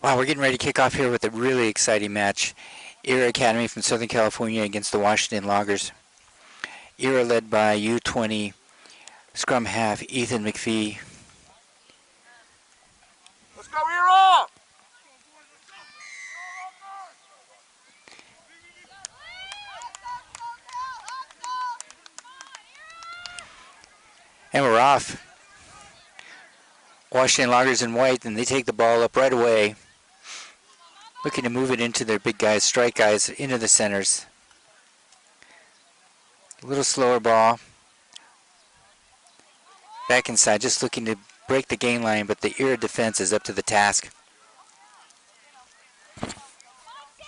Wow, we're getting ready to kick off here with a really exciting match. EIRA Academy from Southern California against the Washington Loggers. EIRA led by U20 scrum half Ethan McPhee. Let's go, EIRA! And we're off. Washington Loggers in white, and they take the ball up right away. Looking to move it into their big guys, strike guys, into the centers. A little slower ball. Back inside, just looking to break the gain line, but the EIRA defense is up to the task.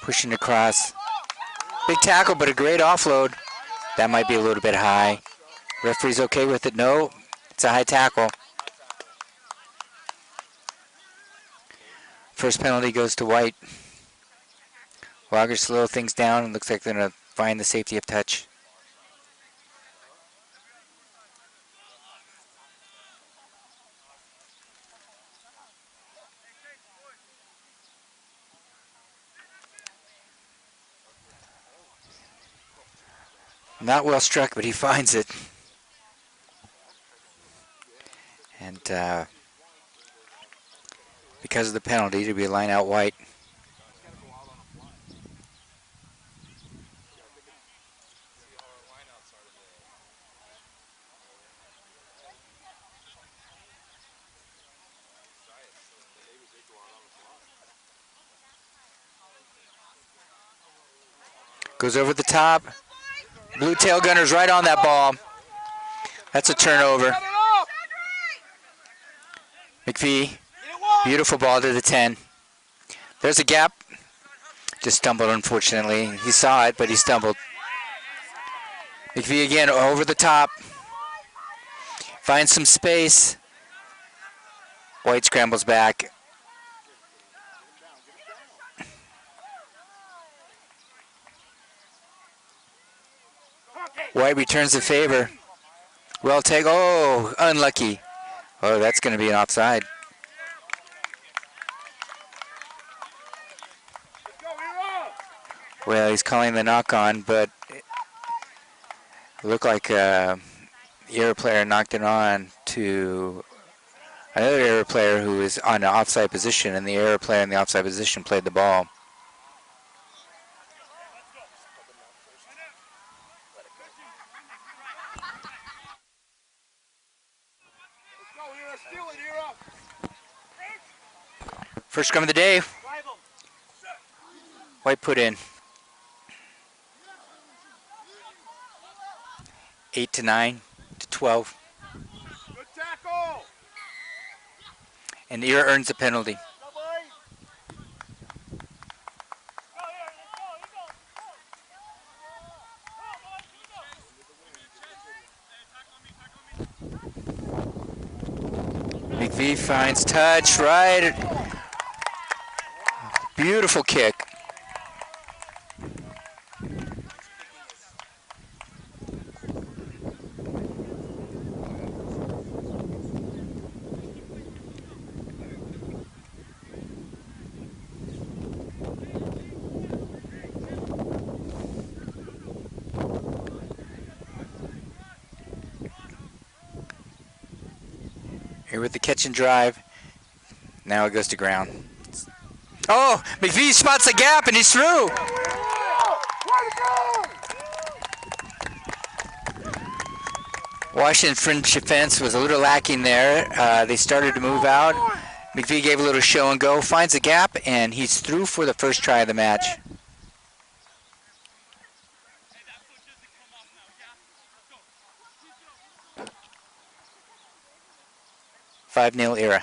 Pushing across. Big tackle, but a great offload. That might be a little bit high. Referee's okay with it. No, it's a high tackle. First penalty goes to White. Loggers slow things down. Looks like they're going to find the safety of touch. Not well struck, but he finds it. And because of the penalty, it'll be a line out White. Goes over the top. Blue tail gunner's right on that ball. That's a turnover. McPhee, beautiful ball to the 10. There's a gap. Just stumbled, unfortunately. He saw it, but he stumbled. McPhee again over the top. Finds some space. White scrambles back. White returns the favor. Well taken. Oh, unlucky. Oh, that's going to be an offside. Well, he's calling the knock on, but it looked like the EIRA player knocked it on to another EIRA player who was on the offside position, and the EIRA player in the offside position played the ball. First scrum of the day. White put in. 8-9 to 12. Good tackle. And EIRA earns the penalty. McPhee finds touch, right. Beautiful kick. Here with the catch and drive. Now it goes to ground. Oh, McPhee spots the gap and he's through. Washington fringe defense was a little lacking there. They started to move out. McPhee gave a little show and go, finds a gap, and he's through for the first try of the match. Five-0 EIRA.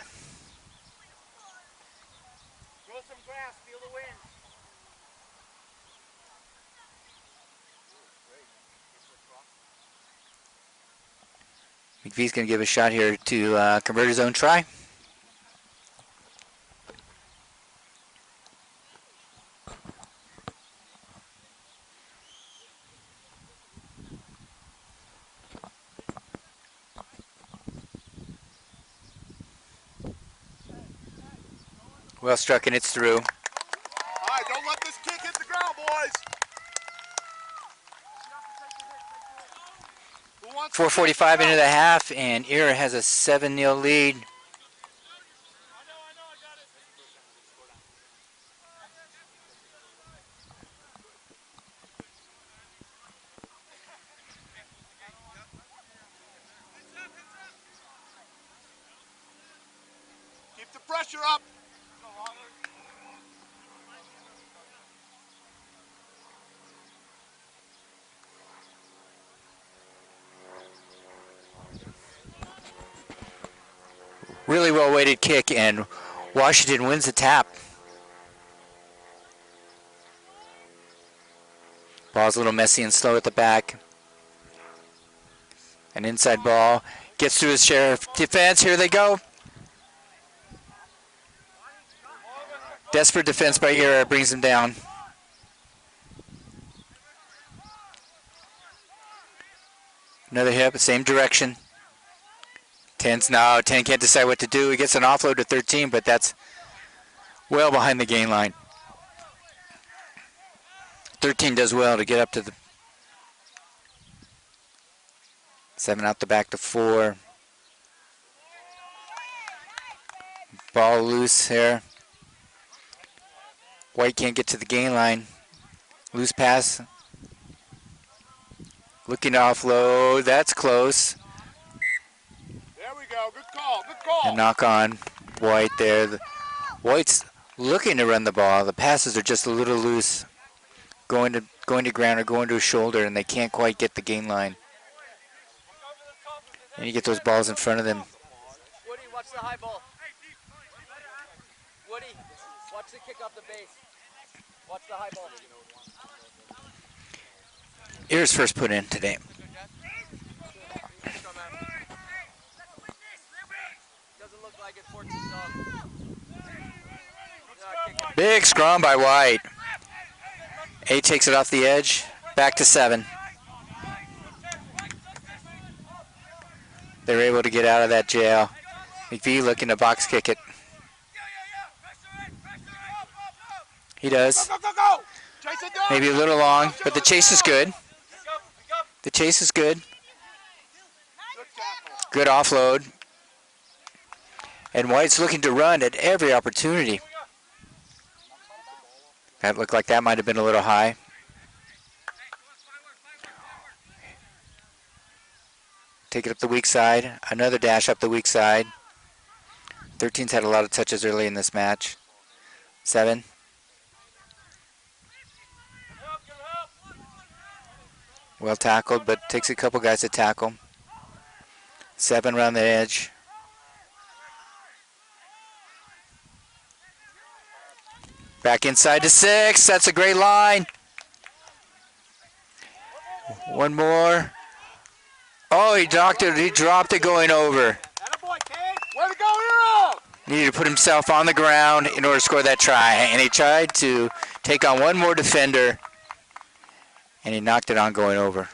McPhee's going to give a shot here to convert his own try. Well struck, and it's through. All right, don't let this kick hit the ground, boys. Who wants to 4:45 into the half, and EIRA has a 7-0 lead. keep the pressure up? Really well-weighted kick, and Washington wins the tap. Ball's a little messy and slow at the back. An inside ball. Gets through his share of defense. Here they go. Desperate defense by EIRA brings him down. Another hip, same direction. 10's now. 10 can't decide what to do. He gets an offload to 13, but that's well behind the gain line. 13 does well to get up to the 7 out the back to 4. Ball loose here. White can't get to the gain line. Loose pass. Looking to offload. That's close. There we go. Good call. Good call. And knock on White there. White's looking to run the ball. The passes are just a little loose. Going to ground or going to his shoulder, and they can't quite get the gain line. And you get those balls in front of them. Woody, watch the high ball. Woody, watch the kick off the base. Watch the high ball. EIRA's first put in today. Doesn't look like it's 14 dog. Big scrum by White. 8 takes it off the edge. Back to 7. They're able to get out of that jail. McVie looking to box kick it. He does. Go, go, go, go. Chase it down. Maybe a little long, but the chase is good. The chase is good. Good offload. And White's looking to run at every opportunity. That looked like that might have been a little high. Take it up the weak side. Another dash up the weak side. 13's had a lot of touches early in this match. 7. Well tackled, but takes a couple guys to tackle. 7 around the edge. Back inside to 6. That's a great line. One more. Oh, he dropped it. He dropped it going over. Attaboy, kid. Way to go, hero. Needed to put himself on the ground in order to score that try. And he tried to take on one more defender. And he knocked it on going over.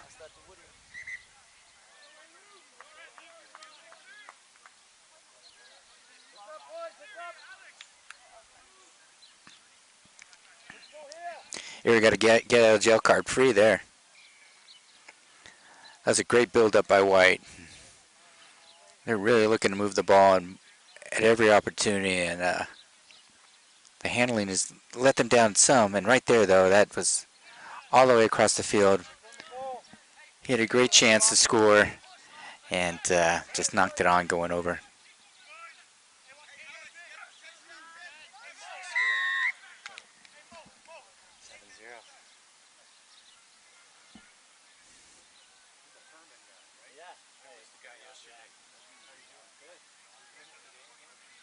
EIRA got to get out of jail card free there. That's a great build-up by White. They're really looking to move the ball at every opportunity, and the handling has let them down some. And right there, though, that was all the way across the field. He had a great chance to score, and just knocked it on going over.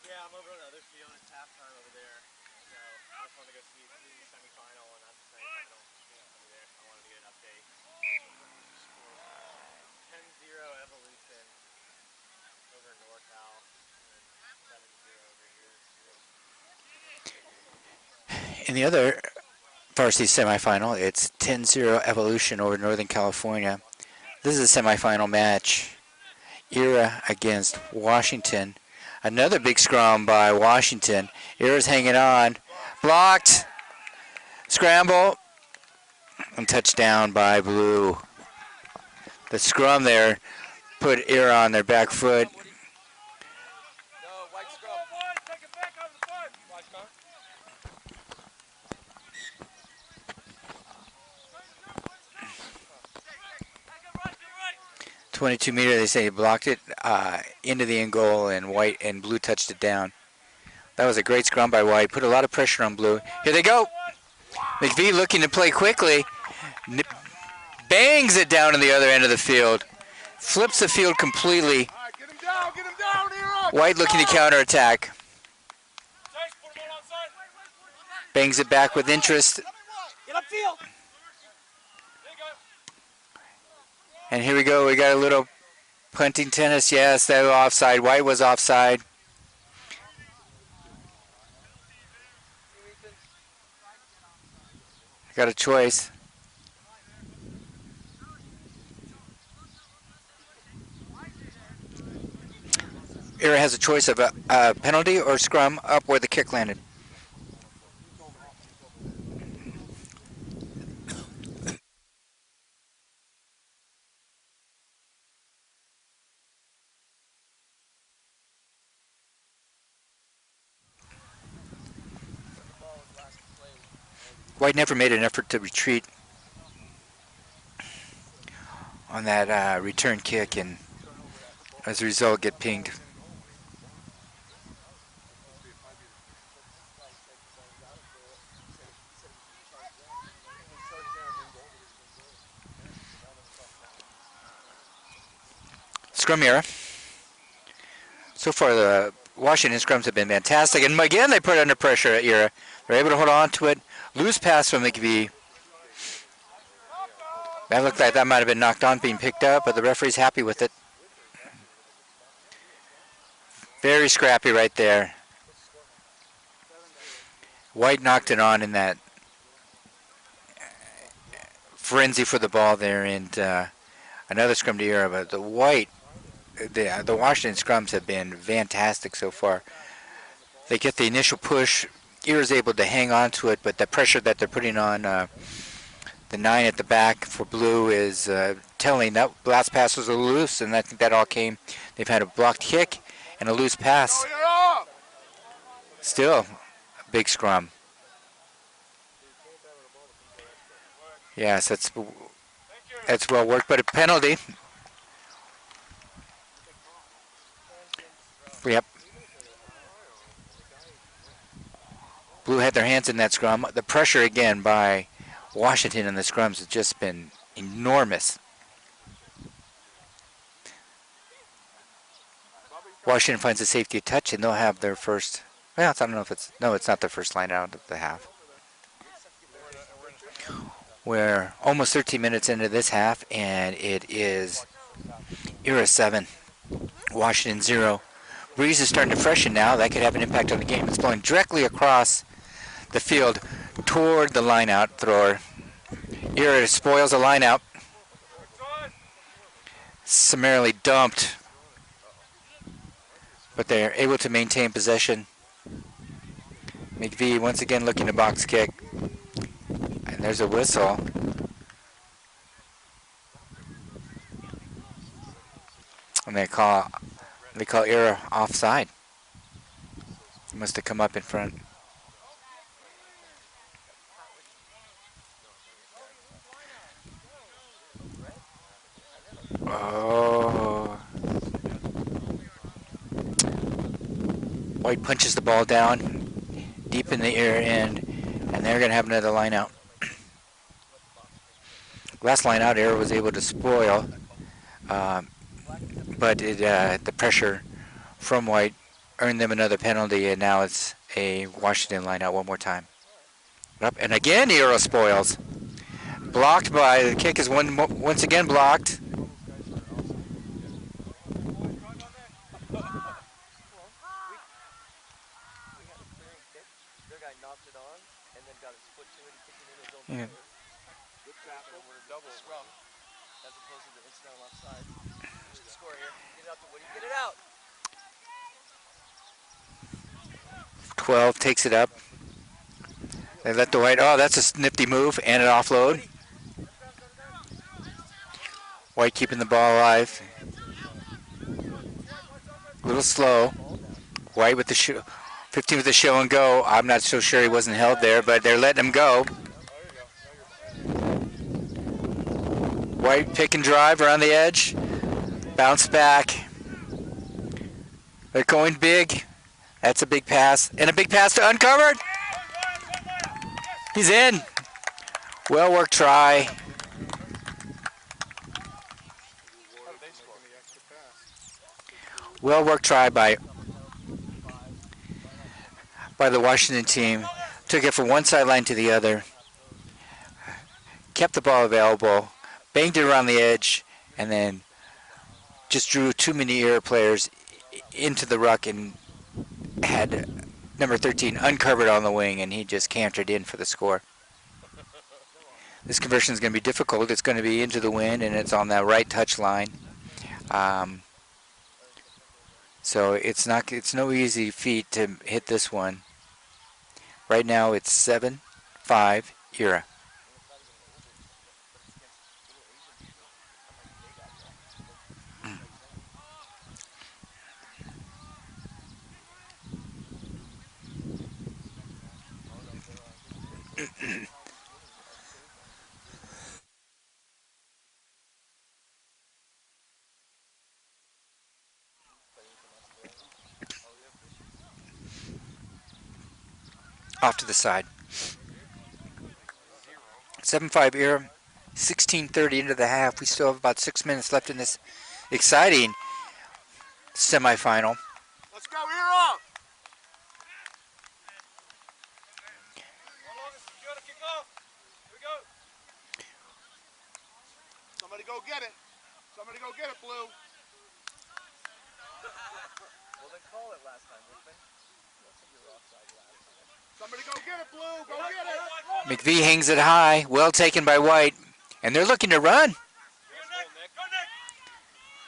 Yeah, I'm over on the other field. It's halftime over there. So I just want to go see the semifinal, and that's the semifinal over there. I wanted to get an update. 10-0 Evolution over in NorCal, and 7-0 over here. In the other varsity semifinal, it's 10-0 Evolution over Northern California. This is a semifinal match. EIRA against Washington. Another big scrum by Washington. EIRA's hanging on. Blocked. Scramble. And touchdown by Blue. The scrum there put EIRA on their back foot. No, white scrum. Take it back out of the front. White scrum. 22-meter, they say he blocked it into the end goal, and White and Blue touched it down. That was a great scrum by White. Put a lot of pressure on Blue. Here they go. McVie looking to play quickly. Bangs it down to the other end of the field. Flips the field completely. Get him down, EIRA. White looking to counterattack. Bangs it back with interest. Get upfield. And here we go. We got a little punting tennis. Yes, that was offside. White was offside. Got a choice. EIRA has a choice of a penalty or scrum up where the kick landed. White never made an effort to retreat on that return kick, and as a result get pinged. Scrum EIRA. So far the Washington scrums have been fantastic, and again they put under pressure at EIRA. They're able to hold on to it. Loose pass from McVie. That looked like that might have been knocked on, being picked up, but the referee's happy with it. Very scrappy right there. White knocked it on in that frenzy for the ball there, and another scrum to EIRA, but the Washington scrums have been fantastic so far. They get the initial push. EIRA's able to hang on to it, but the pressure that they're putting on the 9 at the back for Blue is telling. That last pass was a loose, and I think that all came. They've had a blocked kick and a loose pass. Still a big scrum. Yes, that's well worked, but a penalty. Yep. Blue had their hands in that scrum. The pressure again by Washington in the scrums has just been enormous. Washington finds a safety touch, and they'll have their first. Well, I don't know if it's not their first line out of the half. We're almost 13 minutes into this half, and it is EIRA 7, Washington 0. Breeze is starting to freshen now. That could have an impact on the game. It's blowing directly across the field toward the line-out thrower. EIRA spoils a line-out. Summarily dumped, but they're able to maintain possession. McVie once again looking to box kick. And there's a whistle. And they call EIRA offside. He must have come up in front. Oh. White punches the ball down deep in the air end, and they're going to have another line out. Last line out, EIRA was able to spoil, but the pressure from White earned them another penalty, and now it's a Washington line out one more time. Up, and again, EIRA spoils. Blocked by, the kick is once again blocked. Yeah. 12 takes it up. They let the White, oh, that's a nifty move and an offload. White keeping the ball alive. A little slow. White with the 15 with the show and go. I'm not so sure he wasn't held there, but they're letting him go. White pick and drive around the edge. Bounce back. They're going big. That's a big pass. And a big pass to Uncovered. He's in. Well worked try. Well worked try by the Washington team. Took it from one sideline to the other. Kept the ball available. Banged it around the edge. And then just drew too many EIRA players into the ruck and had number 13 uncovered on the wing, and he just cantered in for the score. This conversion is going to be difficult. It's going to be into the wind, and it's on that right touch line. So it's no easy feat to hit this one. Right now it's 7-5 EIRA. Off to the side. 7-5 EIRA. 16:30 into the half. We still have about 6 minutes left in this exciting semifinal. Let's go, EIRA! Somebody go get it. Somebody go get it, Blue. Well, they called it last time, didn't they? Somebody go get it, Blue. Go get it. McVie hangs it high. Well taken by White. And they're looking to run.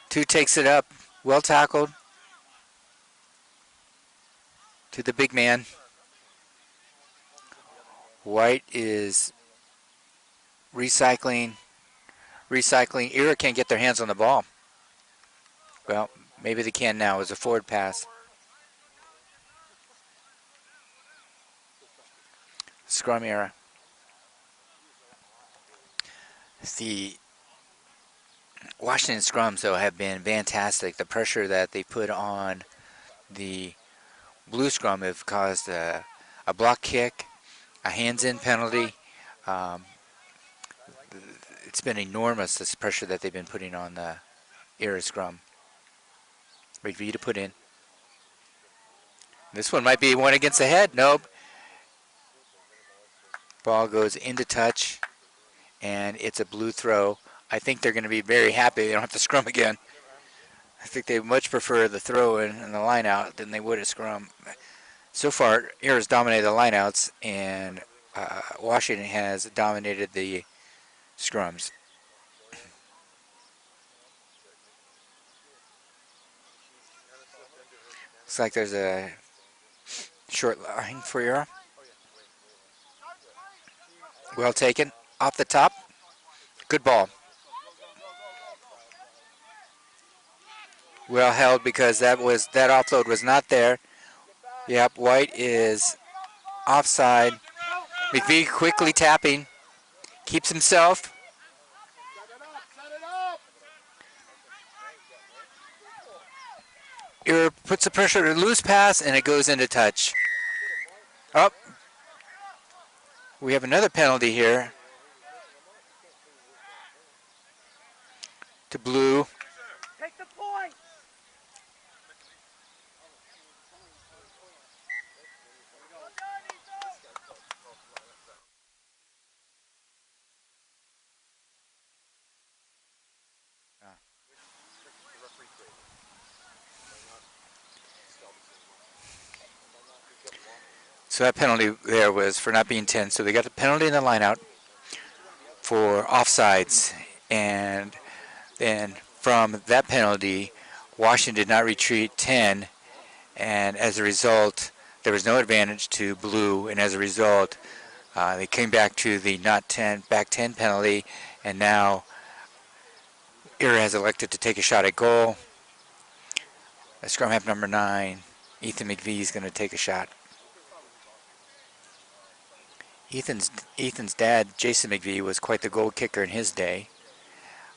Two takes it up. Well tackled. To the big man. White is recycling. EIRA can't get their hands on the ball. Well, maybe they can now. It was a forward pass. Scrum EIRA. The Washington scrums, though, have been fantastic. The pressure that they put on the blue scrum have caused a block kick, a hands-in penalty. It's been enormous, this pressure that they've been putting on the EIRA scrum. Wait for you to put in. This one might be one against the head. Nope. Ball goes into touch, and it's a blue throw. I think they're going to be very happy they don't have to scrum again. I think they much prefer the throw and the line out than they would a scrum. So far, EIRA's dominated the lineouts, and Washington has dominated the scrums. Looks like there's a short line for EIRA. Well taken. Off the top. Good ball. Well held because that offload was not there. Yep, White is offside. McVie quickly tapping. Keeps himself. EIRA puts the pressure to loose pass, and it goes into touch. Up. We have another penalty here. To blue. Take the point! So that penalty there was for not being 10. So they got the penalty in the lineout for offsides. And then from that penalty, Washington did not retreat 10. And as a result, there was no advantage to blue, and as a result, they came back to the back 10 penalty, and now EIRA has elected to take a shot at goal. Scrum half number 9, Ethan McVie is going to take a shot. Ethan's dad, Jason McVie, was quite the goal kicker in his day.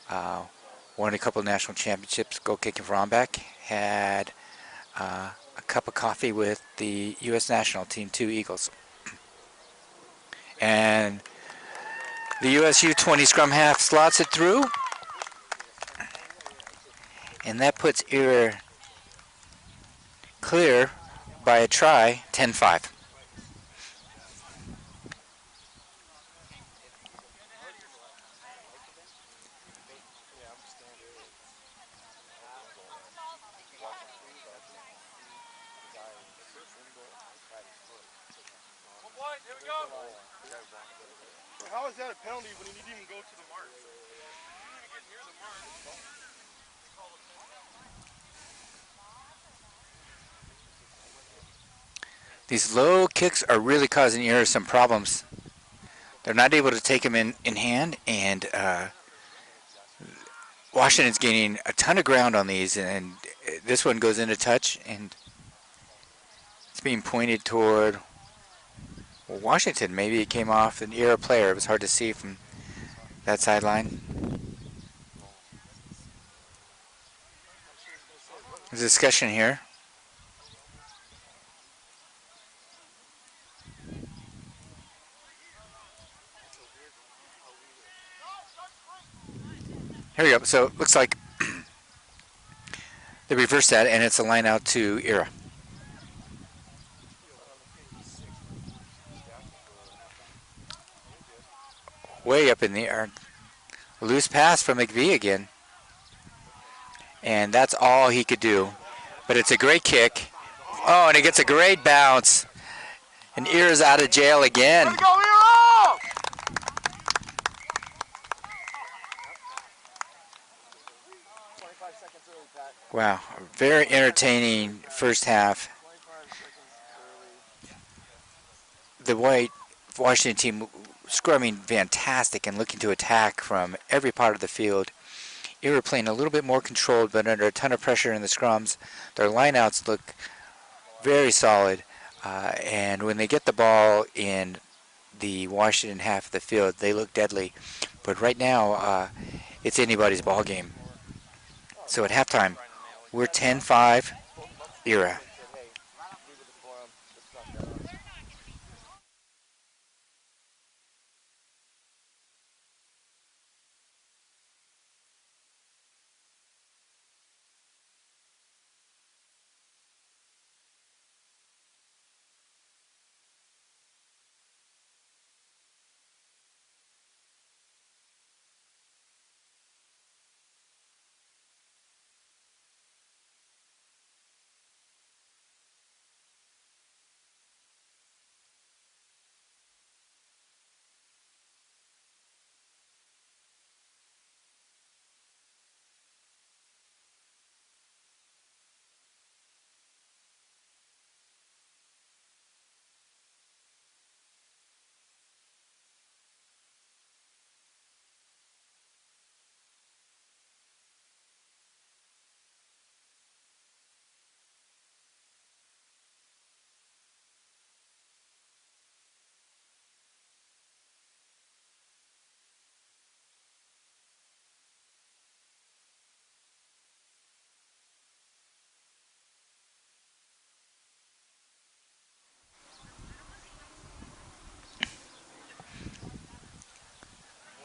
Won a couple of national championships goal kicking for Rombeck. Had a cup of coffee with the U.S. national team 2 Eagles. And the U.S. U20 scrum half slots it through. And that puts EIRA clear by a try, 10-5. How is that a penalty when he didn't even go to the mark? He didn't even get near the mark. These low kicks are really causing EIRA some problems. They're not able to take them in hand, and Washington's gaining a ton of ground on these, and this one goes into touch, and it's being pointed toward Washington. Maybe it came off an EIRA player. It was hard to see from that sideline. There's a discussion here. Here we go. So it looks like they reversed that, and it's a line out to EIRA. Way up in the air. Loose pass from McVie again. And that's all he could do. But it's a great kick. Oh, and it gets a great bounce. And EIRA's out of jail again. Way to go, EIRA! Wow, a very entertaining first half. The white Washington team scrumming fantastic and looking to attack from every part of the field. EIRA playing a little bit more controlled, but under a ton of pressure in the scrums. Their lineouts look very solid, and when they get the ball in the Washington half of the field, they look deadly. But right now, it's anybody's ball game. So at halftime, we're 10-5, EIRA.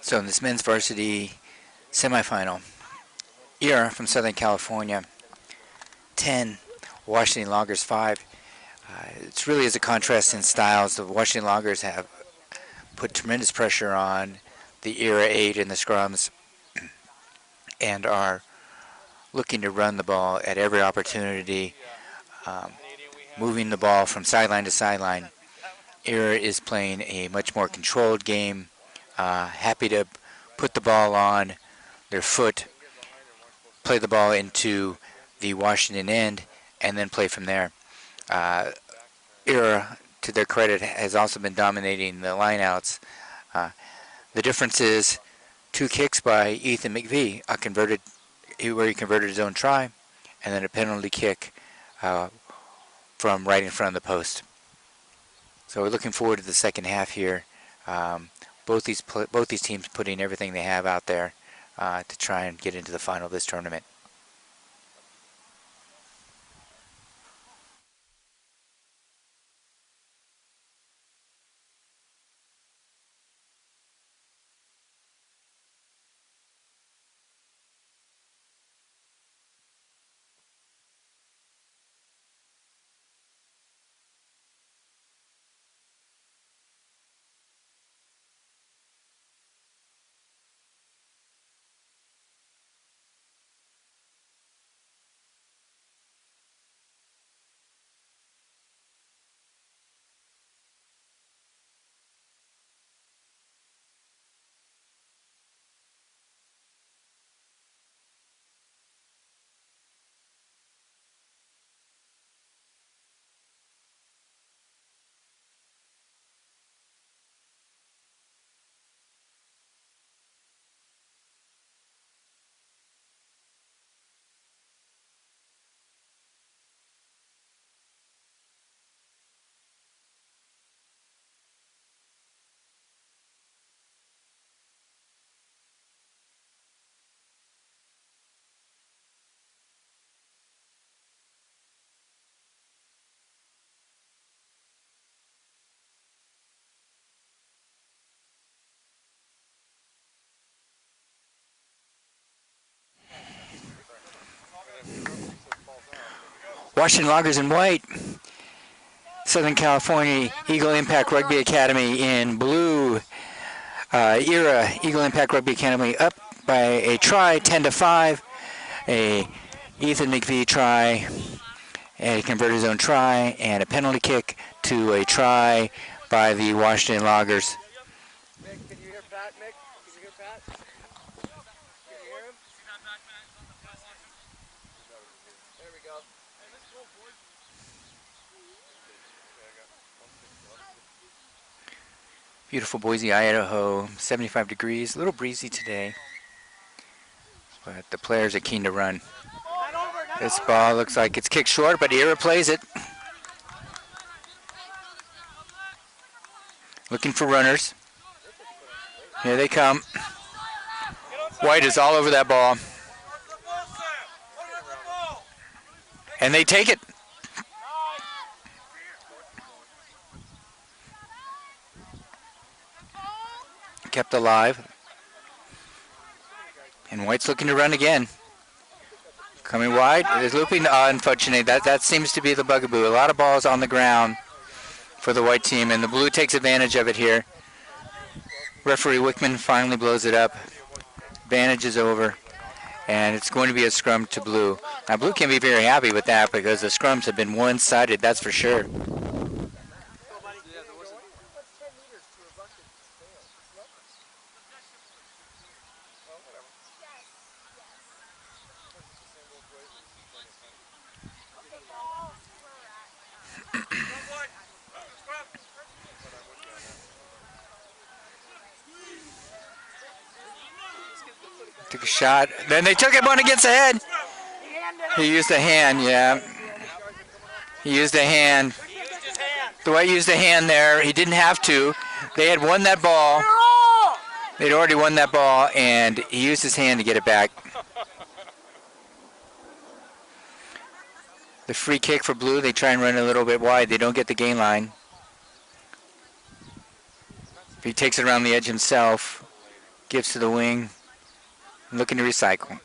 So in this men's varsity semifinal, EIRA from Southern California, 10, Washington Loggers 5. It really is a contrast in styles. The Washington Loggers have put tremendous pressure on the EIRA 8 in the scrums and are looking to run the ball at every opportunity, moving the ball from sideline to sideline. EIRA is playing a much more controlled game, happy to put the ball on their foot, play the ball into the Washington end, and then play from there. EIRA, to their credit, has also been dominating the lineouts. The difference is 2 kicks by Ethan McVie, where he converted his own try, and then a penalty kick from right in front of the post. So we're looking forward to the second half here. Both these teams putting everything they have out there to try and get into the final of this tournament. Washington Loggers in white. Southern California Eagle Impact Rugby Academy in blue. EIRA Eagle Impact Rugby Academy up by a try, 10-5. A Ethan McVie try, and he converted his own try, and a penalty kick to a try by the Washington Loggers. Mick, can you hear Pat? Mick, can you hear Pat? Can you hear him? There we go. Beautiful Boise, Idaho, 75 degrees, a little breezy today, but the players are keen to run. This ball looks like it's kicked short, but EIRA plays it. Looking for runners. Here they come. White is all over that ball. And they take it. Kept alive. And White's looking to run again. Coming wide. It is looping. Unfortunately, that seems to be the bugaboo. A lot of balls on the ground for the white team, and the blue takes advantage of it here. Referee Wickman finally blows it up. Advantage is over, and it's going to be a scrum to blue. Now, blue can be very happy with that because the scrums have been one-sided, that's for sure. Took a shot. Then they took it one against the head. He used a hand, yeah. He used a hand. Dwight used a hand there. He didn't have to. They had won that ball. They'd already won that ball, and he used his hand to get it back. The free kick for blue, they try and run a little bit wide. They don't get the gain line. He takes it around the edge himself, gives to the wing. Looking to recycle.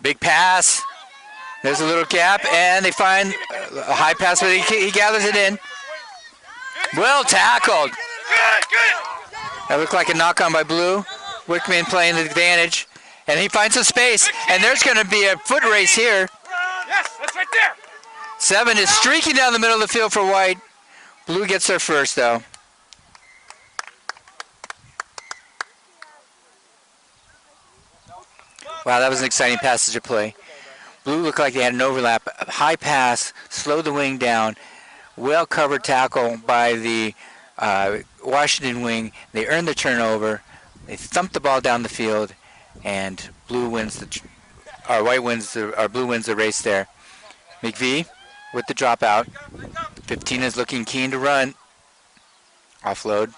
Big pass. There's a little gap, and they find a high pass, but he gathers it in. Well tackled. That looked like a knock-on by Blue. Wickman playing the advantage, and he finds some space, and there's going to be a foot race here. Yes, that's right there. 7 is streaking down the middle of the field for White. Blue gets there first, though. Wow, that was an exciting passage of play. Blue looked like they had an overlap. A high pass, slowed the wing down. Well-covered tackle by the Washington wing. They earned the turnover. They thumped the ball down the field, and blue wins blue wins the race there. McVie with the dropout. 15 is looking keen to run. Offload.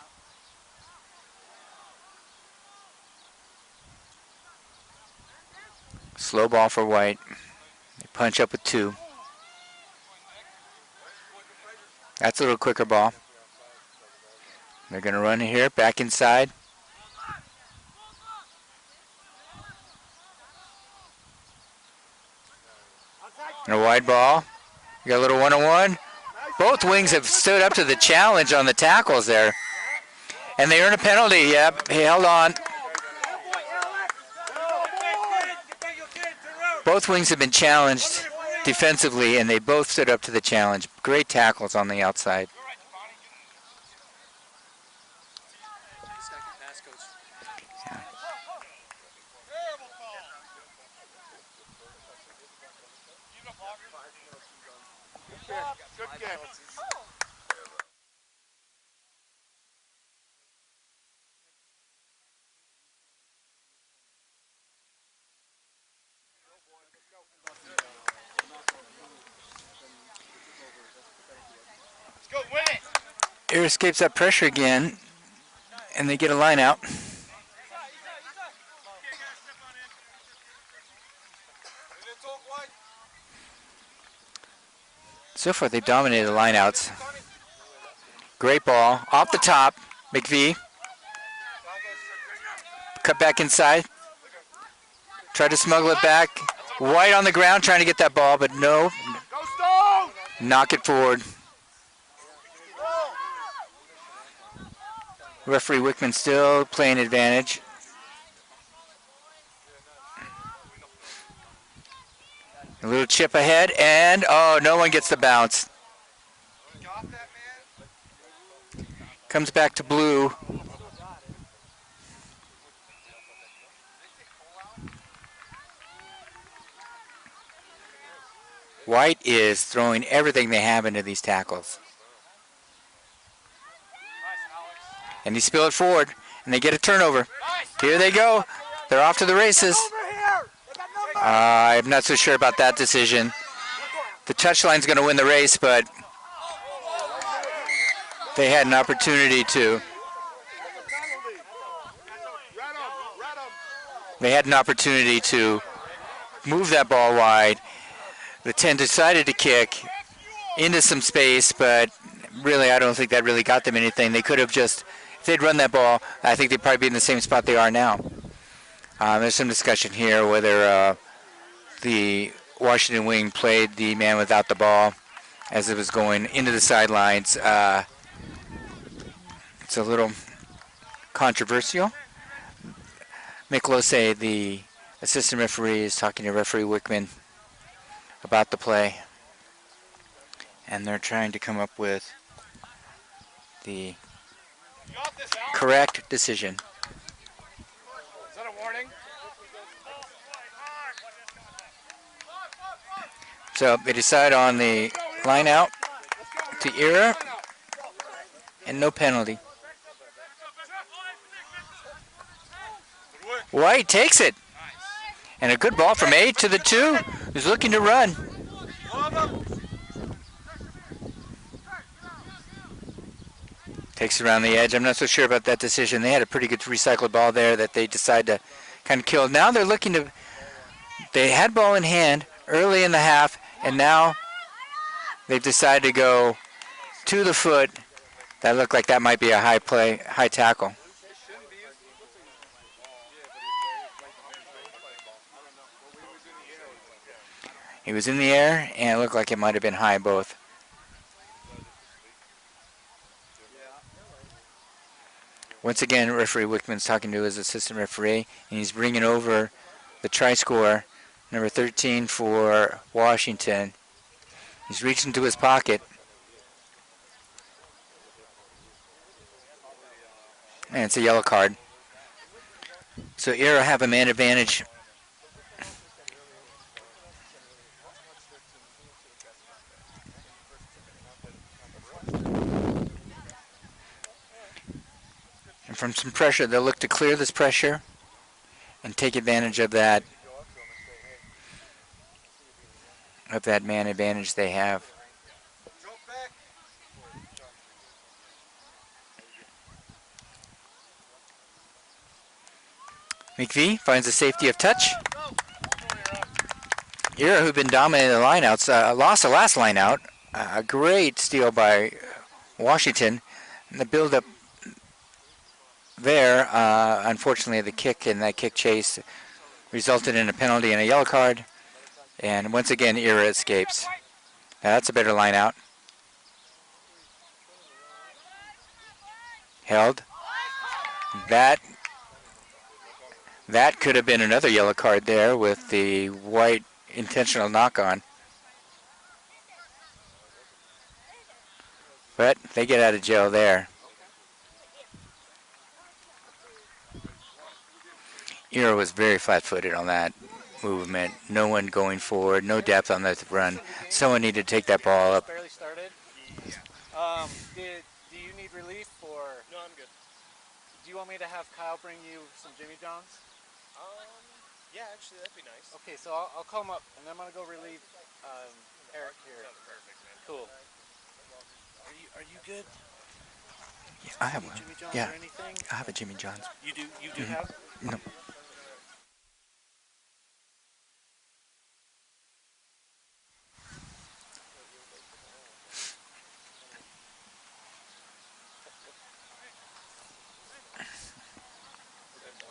Slow ball for White. They punch up with 2. That's a little quicker ball. They're going to run here, back inside. And a wide ball. You got a little one-on-one. Both wings have stood up to the challenge on the tackles there. And they earn a penalty. Yep, he held on. Both wings have been challenged defensively, and they both stood up to the challenge. Great tackles on the outside. Good kick. Let's go, win it. EIRA escapes that pressure again, and they get a line out. So far, they've dominated the lineouts. Great ball. Off the top, McVie. Cut back inside. Tried to smuggle it back. White on the ground trying to get that ball, but no. Knock it forward. Referee Wickman still playing advantage. A little chip ahead, and oh, no one gets the bounce. Comes back to blue. White is throwing everything they have into these tackles. And he spilled it forward, and they get a turnover. Here they go. They're off to the races. I'm not so sure about that decision. The touchline's going to win the race, but they had an opportunity to. They had an opportunity to move that ball wide. The 10 decided to kick into some space, but really I don't think that really got them anything. They could have just, if they'd run that ball, I think they'd probably be in the same spot they are now. There's some discussion here whether the Washington wing played the man without the ball as it was going into the sidelines. It's a little controversial. Mick Lose, the assistant referee, is talking to referee Wickman about the play, and they're trying to come up with the correct decision. Is that a warning? So they decide on the line out to EIRA and no penalty. White takes it. And a good ball from 8 to the 2, who's looking to run. Takes it around the edge. I'm not so sure about that decision. They had a pretty good recycled ball there that they decided to kind of kill. Now they're looking to, they had ball in hand early in the half, and now they've decided to go to the foot. That looked like that might be a high play, high tackle. He was in the air, and it looked like it might have been high both. Once again, referee Wickman's talking to his assistant referee, and he's bringing over the try scorer, number 13 for Washington. He's reaching into his pocket. And it's a yellow card. So EIRA have a man advantage And from some pressure, they'll look to clear this pressure and take advantage of that man advantage they have. McVie finds the safety of touch. EIRA, who've been dominating the lineouts, lost the last lineout. A great steal by Washington. And the build-up there, unfortunately, the kick and that kick chase resulted in a penalty and a yellow card. And once again, EIRA escapes. Now that's a better lineout. Held. That could have been another yellow card there with the white intentional knock-on. But they get out of jail there. EIRA was very flat-footed on that movement. No one going forward, no depth on that run. Someone needed to take that ball up. Barely started. Do you need relief or? No, I'm good. Do you want me to have Kyle bring you some Jimmy Johns? Yeah, actually, that'd be nice. Okay, so I'll call him up, and I'm gonna go relieve Eric here. Sounds perfect, man. Cool. Are you good? Yeah, I have one. Jimmy Johns Yeah, or anything? I have a Jimmy John's. You do have? No.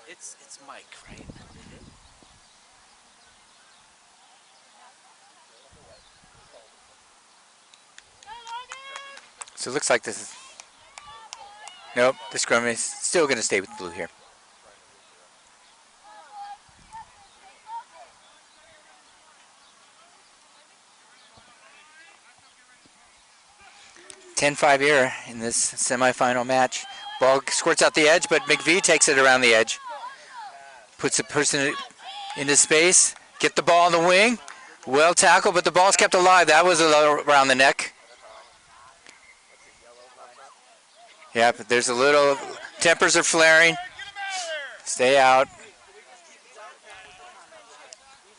It's Mike, right? So it looks like this is... Nope, the scrum is still going to stay with blue here. (10-5) EIRA in this semifinal match. Ball squirts out the edge, but McVie takes it around the edge. Puts the person into space. Get the ball on the wing. Well tackled, but the ball's kept alive. That was around the neck. Yeah, but there's a little... Tempers are flaring. Stay out.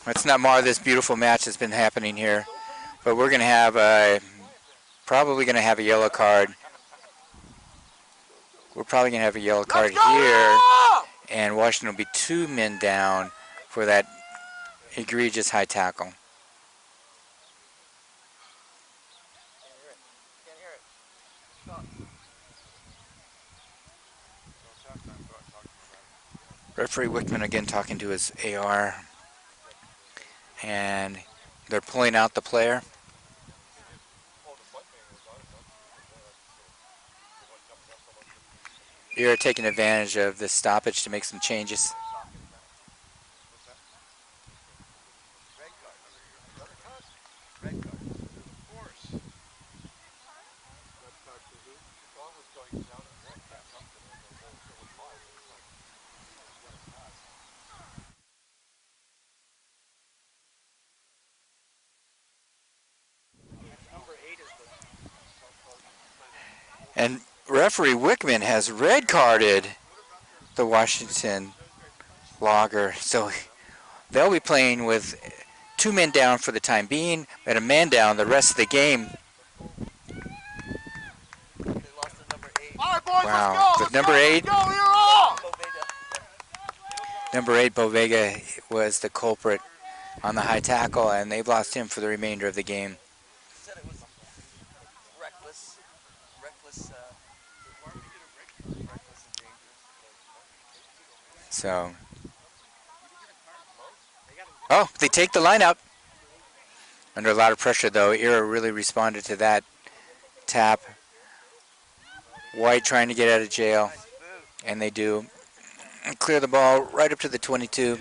Let's not mar this beautiful match that's been happening here. But we're going to have a... Probably going to have a yellow card. We're probably going to have a yellow card here. And Washington will be 2 men down for that egregious high tackle. Referee Wickman again talking to his AR. And they're pulling out the player. You're taking advantage of this stoppage to make some changes. And referee Wickman has red carded the Washington Logger. So they'll be playing with 2 men down for the time being, and a man down the rest of the game. Wow. But number 8, Bovega was the culprit on the high tackle, and they've lost him for the remainder of the game. So, oh, they take the line out. Under a lot of pressure, though, EIRA really responded to that tap. White trying to get out of jail, and they do. And clear the ball right up to the 22,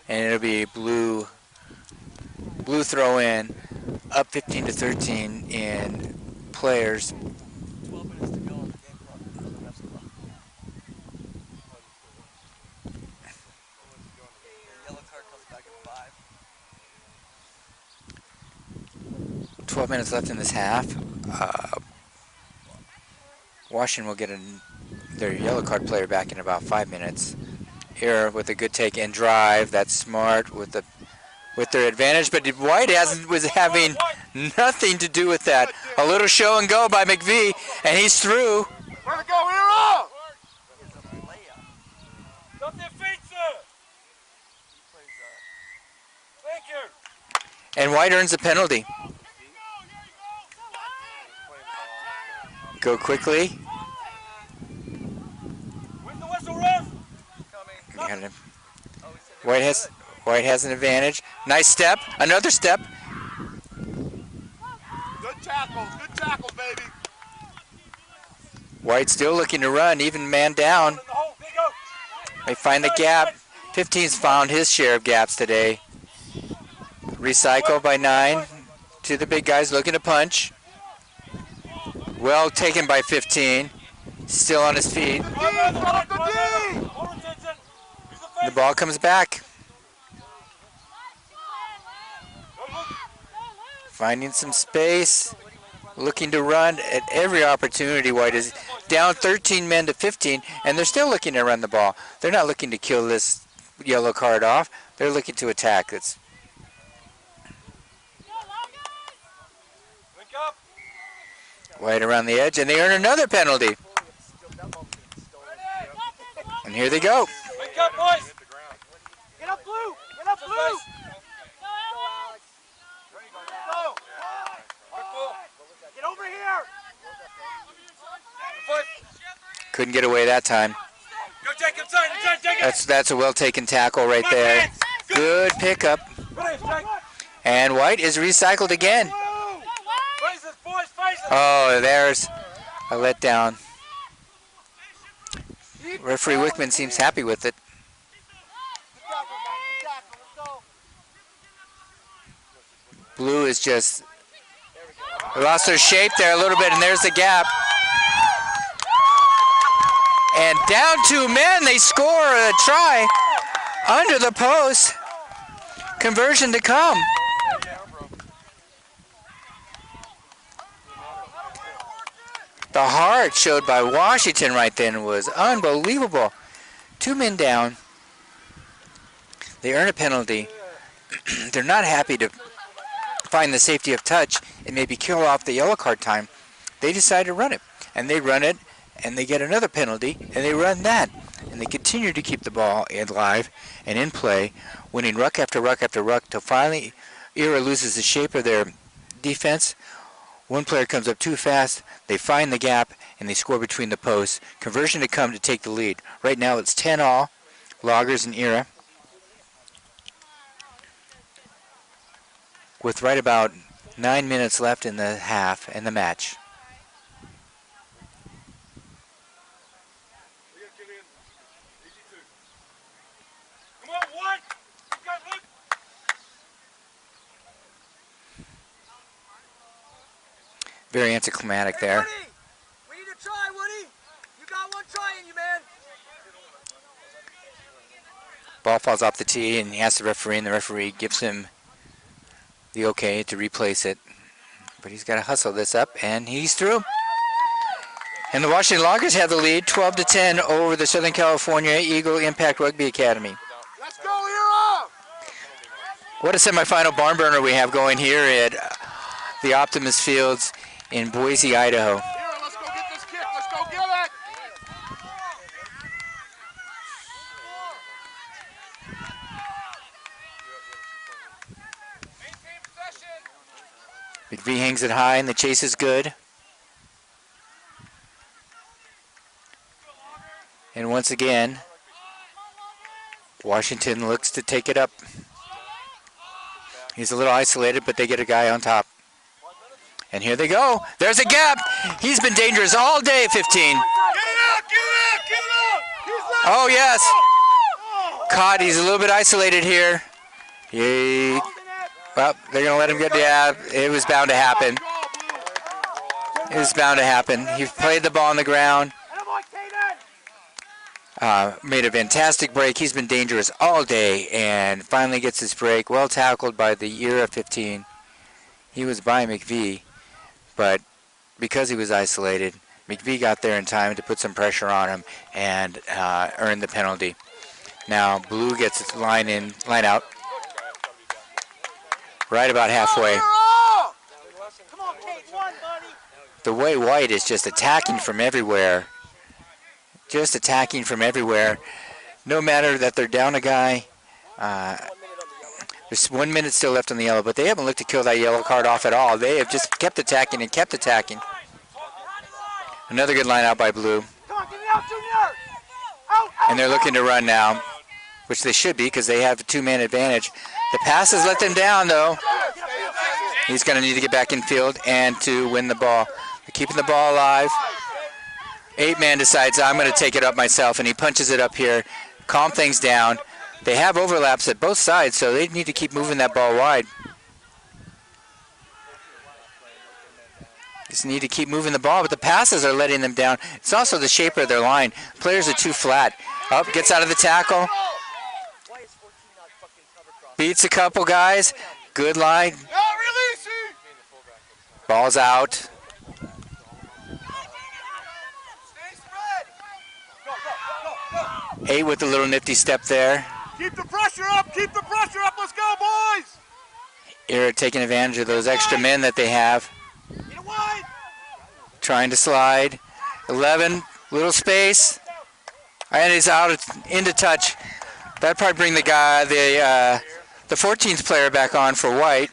and it'll be blue throw in, up 15-13 in players. 12 minutes to go on the game clock. 12 minutes left in this half. Washington will get their yellow card player back in about 5 minutes. Here with a good take and drive. That's smart with their advantage, but White was having nothing to do with that. A little show and go by McVie, and he's through. Where to go, EIRA? Stop their feet, sir! Thank you! And White earns a penalty. Go quickly. Where's the whistle, ref? Coming. White has an advantage. Nice step. Another step. Good tackles, baby. White still looking to run, even man down. They find the gap. 15's found his share of gaps today. Recycle by 9 to the big guys looking to punch. Well taken by 15. Still on his feet. The ball comes back. Finding some space. Looking to run at every opportunity. White is down 13 men to 15, and they're still looking to run the ball. They're not looking to kill this yellow card off. They're looking to attack. It's White around the edge, and they earn another penalty. And here they go. Wake up, boys! Get up, Blue! Get up, Blue! Get over here! Couldn't get away that time. Go take him, son! That's a well-taken tackle right there. Good pickup. And White is recycled again. Oh, there's a letdown. Referee Wickman seems happy with it. Blue is just lost their shape there a little bit, and there's the gap. And down 2 men, they score a try under the post. Conversion to come. The heart showed by Washington right then was unbelievable. 2 men down. They earn a penalty. They're not happy to find the safety of touch and maybe kill off the yellow card time. They decide to run it. And they run it, and they get another penalty, and they run that. And they continue to keep the ball alive and in play, winning ruck after ruck after ruck, till finally EIRA loses the shape of their defense. One player comes up too fast, they find the gap, and they score between the posts. Conversion to come to take the lead. Right now it's 10-all, Loggers and EIRA. With right about 9 minutes left in the half and the match. Very anticlimactic there. Woody! We need to try, Woody! You got one try in you, man! Ball falls off the tee, and he asks the referee, and the referee gives him the okay to replace it. But he's got to hustle this up, and he's through. And the Washington Loggers have the lead, 12-10 over the Southern California Eagle Impact Rugby Academy. Let's go, EIRA! What a semifinal barn burner we have going here at the Optimus Fields in Boise, Idaho. EIRA, let's go get this kick. Let's go get it. McVie hangs it high, and the chase is good. And once again, Washington looks to take it up. He's a little isolated, but they get a guy on top. And here they go. There's a gap. He's been dangerous all day, 15. Get it out, get it out! Oh, yes. Caught. He's a little bit isolated here. Well, they're going to let him get the It was bound to happen. It was bound to happen. He played the ball on the ground. Made a fantastic break. He's been dangerous all day and finally gets his break. Well tackled by the EIRA 15. He was by McVie, but because he was isolated, McVie got there in time to put some pressure on him and earn the penalty. Now Blue gets its line out, right about halfway. Come on, Kate, one, buddy. The way White is just attacking from everywhere. Just attacking from everywhere. No matter that they're down a guy. There's 1 minute still left on the yellow, but they haven't looked to kill that yellow card off at all. They have just kept attacking and kept attacking. Another good line out by Blue. Come on, get it out, Junior. Out, And they're looking to run now, which they should be because they have a two-man advantage. The passes let them down, though. He's going to need to get back in field and to win the ball. They're keeping the ball alive. 8-man decides, I'm going to take it up myself, and he punches it up here, calm things down. They have overlaps at both sides, so they need to keep moving that ball wide. Just need to keep moving the ball, but the passes are letting them down. It's also the shape of their line. Players are too flat. Up, gets out of the tackle. Beats a couple guys. Good line. Ball's out. Eight with a little nifty step there. Keep the pressure up, let's go, boys! EIRA taking advantage of those extra men that they have. Trying to slide. 11, little space. And he's out into touch. That'd probably bring the 14th player back on for White.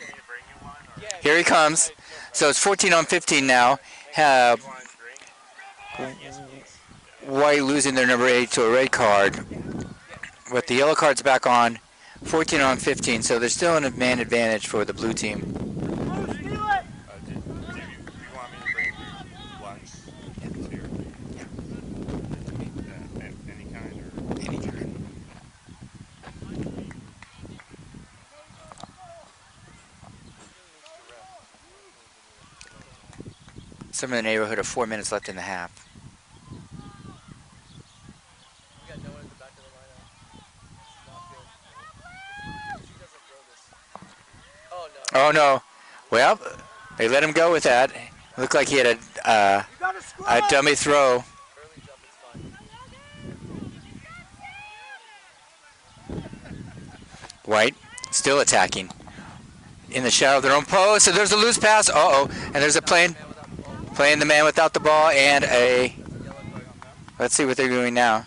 Here he comes. So it's 14 on 15 now. White losing their number 8 to a red card. But the yellow card's back on. 14 on 15, so there's still an man advantage for the blue team. Somewhere in the neighborhood of 4 minutes left in the half. Oh no! Well, they let him go with that. Looked like he had a dummy throw. White still attacking in the shadow of their own post. So there's a loose pass. And there's a playing the man without the ball and a. Let's see what they're doing now.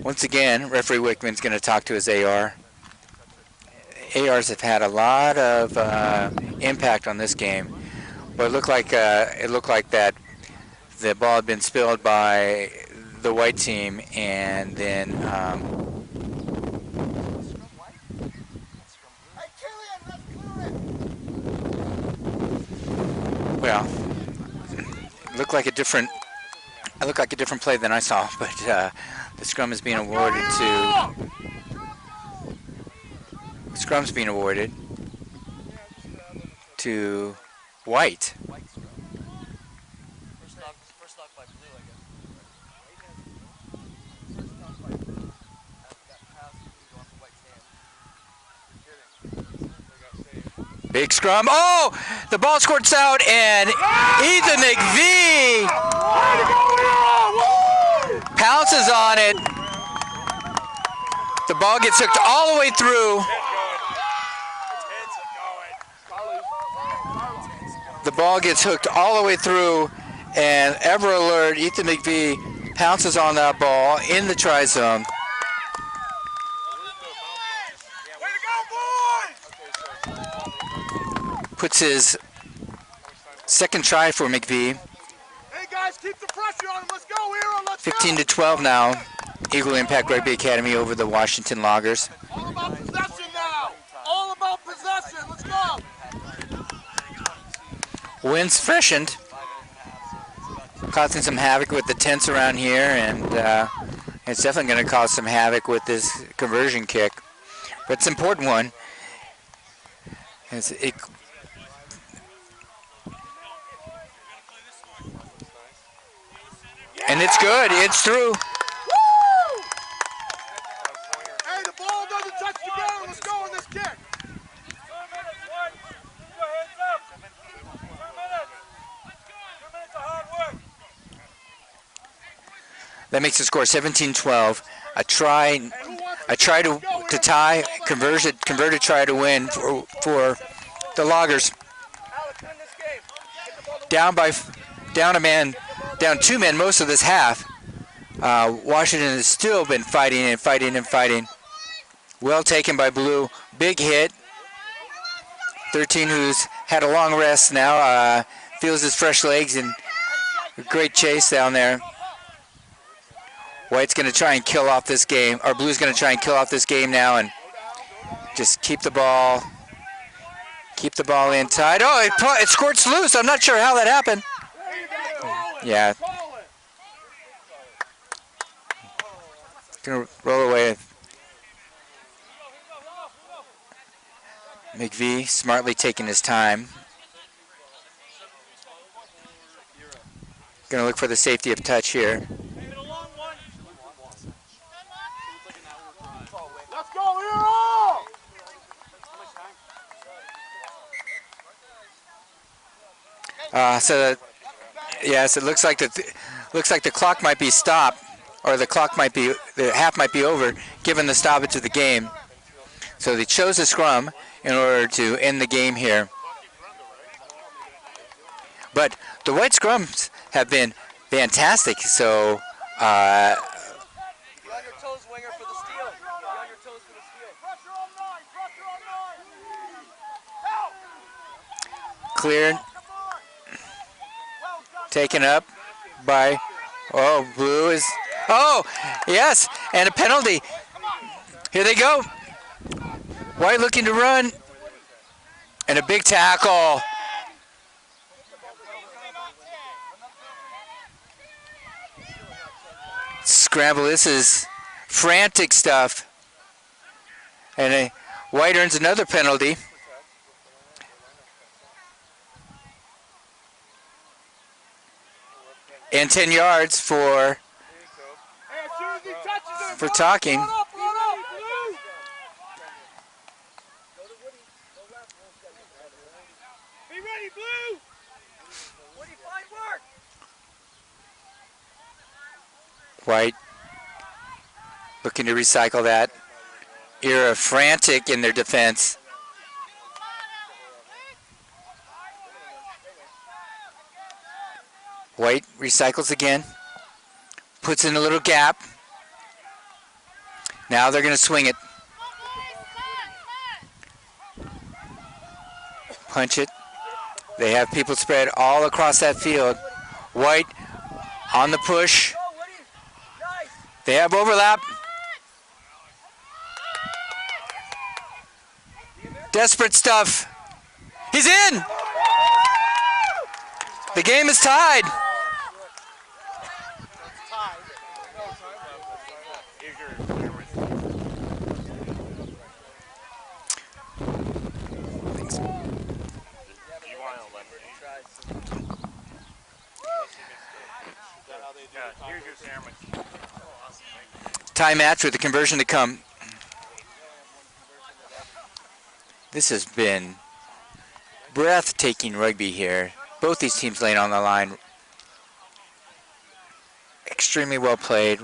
Once again, referee Wickman's going to talk to his AR. ARs have had a lot of impact on this game, but it looked like that the ball had been spilled by the white team, and then well, it looked like a different play than I saw, but the scrum is being awarded to. Scrum's being awarded to White. Big scrum. Oh! The ball squirts out, and Ethan McVie pounces on it. The ball gets hooked all the way through. The ball gets hooked all the way through, and ever alert, Ethan McVie pounces on that ball in the try zone. Puts his second try for McVie. Hey guys, keep the pressure on him. Let's go, EIRA. Let's 15-12 now. Eagle Impact Rugby Academy over the Washington Loggers. All about possession now. All about possession. Let's go. Wind's freshened, causing some havoc with the tents around here, and it's definitely going to cause some havoc with this conversion kick. But it's an important one. And it's good. It's through. Hey, the ball doesn't touch the ground. Let's go on this kick. That makes the score 17-12. A try to tie, converted try to win for the Loggers. Down down 2 men most of this half. Washington has still been fighting and fighting and fighting. Well taken by Blue. Big hit. 13, who's had a long rest now, feels his fresh legs, and a great chase down there. White's going to try and kill off this game, or Blue's going to try and kill off this game now and just keep the ball in tight. Oh, it squirts loose. I'm not sure how that happened. Yeah. Going to roll away. McVie smartly taking his time. Going to look for the safety of touch here. Let's go, EIRA! So it looks like the clock might be stopped, or the half might be over, given the stoppage of the game. So they chose a scrum in order to end the game here. But the White scrums have been fantastic. So Be on your toes, winger, for the steal. Be on your toes for the steal. Pressure on 9! Pressure on 9! Help! cleared, taken up by, Blue is, yes, and a penalty. Here they go. White looking to run, and a big tackle. Scramble, this is frantic stuff. And White earns another penalty. And 10 yards for talking. Be ready, Blue! Woody, fine work! White looking to recycle that. EIRA frantic in their defense. White recycles again. Puts in a little gap. Now they're going to swing it. Punch it. They have people spread all across that field. White on the push. They have overlap. Desperate stuff. He's in. The game is tied. Here's your sandwich. Tie match with the conversion to come. This has been breathtaking rugby here. Both these teams laying on the line. Extremely well played.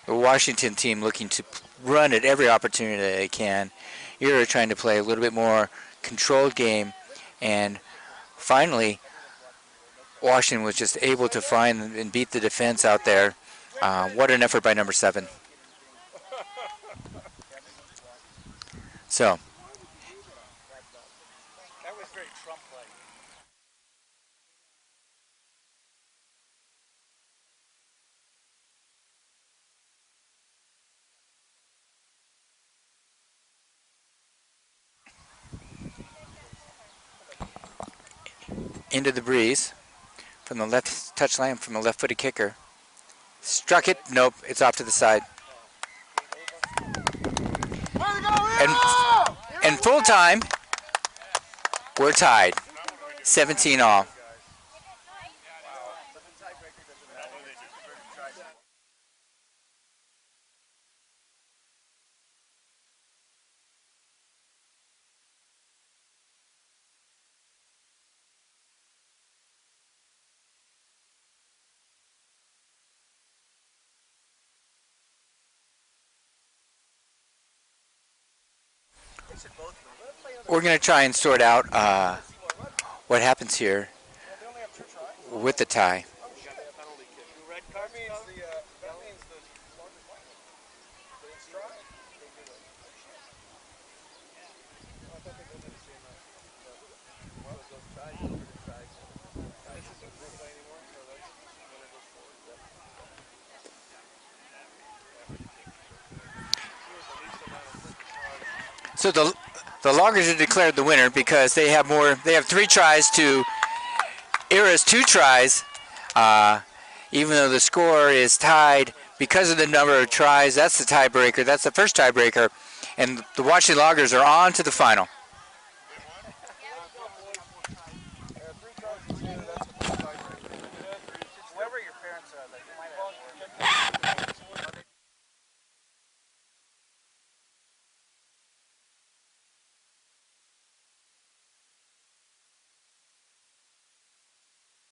The Washington team looking to run at every opportunity that they can. EIRA trying to play a little bit more controlled game. And finally, Washington was just able to find and beat the defense out there. What an effort by number 7. So, That was very Trump-like. into the breeze from the left touchline from the left-footed kicker. Struck it. Nope, it's off to the side. And full time, we're tied. 17 all. should both win. we're going to try and sort out what happens here They only have 2 tries. with the tie. Oh shit. Penalty kick. Red That cards means come. that means the longer final. They strike. They do it. Oh shit. I thought they both had the same match. No. Well, those ties, those are the ties. This isn't group play anymore, so that's when it goes forward. Yep. Here's the least amount of freaking tries. So the Loggers are declared the winner because they have more. They have 3 tries to EIRA's 2 tries. Even though the score is tied because of the number of tries, that's the tiebreaker. That's the first tiebreaker, and the Washington Loggers are on to the final.